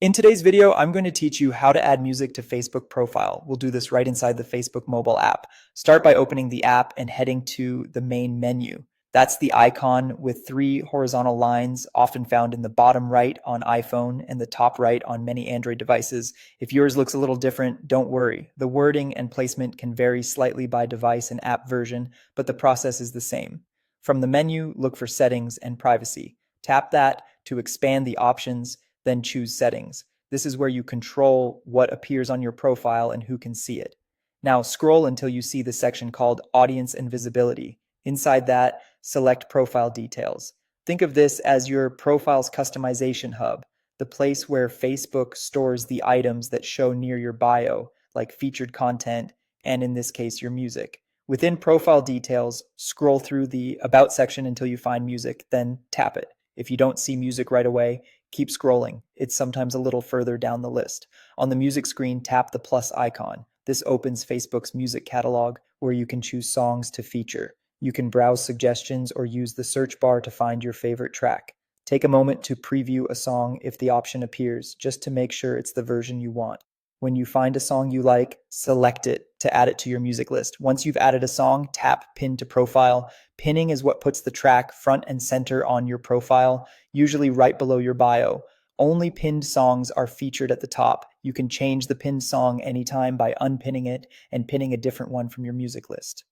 In today's video, I'm going to teach you how to add music to Facebook profile. We'll do this right inside the Facebook mobile app. Start by opening the app and heading to the main menu. That's the icon with three horizontal lines, often found in the bottom right on iPhone and the top right on many Android devices. If yours looks a little different, don't worry. The wording and placement can vary slightly by device and app version, but the process is the same. From the menu, look for Settings and Privacy. Tap that to expand the options, then choose Settings. This is where you control what appears on your profile and who can see it. Now scroll until you see the section called Audience and Visibility. Inside that, select Profile Details. Think of this as your profile's customization hub, the place where Facebook stores the items that show near your bio, like featured content and, in this case, your music. Within Profile Details, scroll through the About section until you find music, then tap it. If you don't see music right away, keep scrolling. It's sometimes a little further down the list. On the music screen, tap the plus icon. This opens Facebook's music catalog where you can choose songs to feature. You can browse suggestions or use the search bar to find your favorite track. Take a moment to preview a song if the option appears, just to make sure it's the version you want. When you find a song you like, select it to add it to your music list. Once you've added a song, tap Pin to Profile. Pinning is what puts the track front and center on your profile, usually right below your bio. Only pinned songs are featured at the top. You can change the pinned song anytime by unpinning it and pinning a different one from your music list.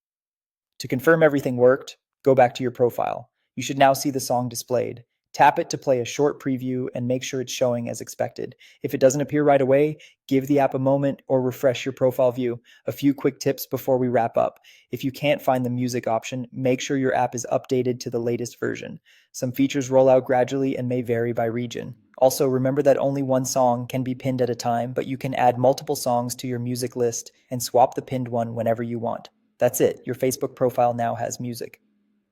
To confirm everything worked, go back to your profile. You should now see the song displayed. Tap it to play a short preview and make sure it's showing as expected. If it doesn't appear right away, give the app a moment or refresh your profile view. A few quick tips before we wrap up. If you can't find the music option, make sure your app is updated to the latest version. Some features roll out gradually and may vary by region. Also, remember that only one song can be pinned at a time, but you can add multiple songs to your music list and swap the pinned one whenever you want. That's it. Your Facebook profile now has music.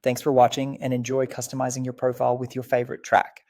Thanks for watching and enjoy customizing your profile with your favorite track.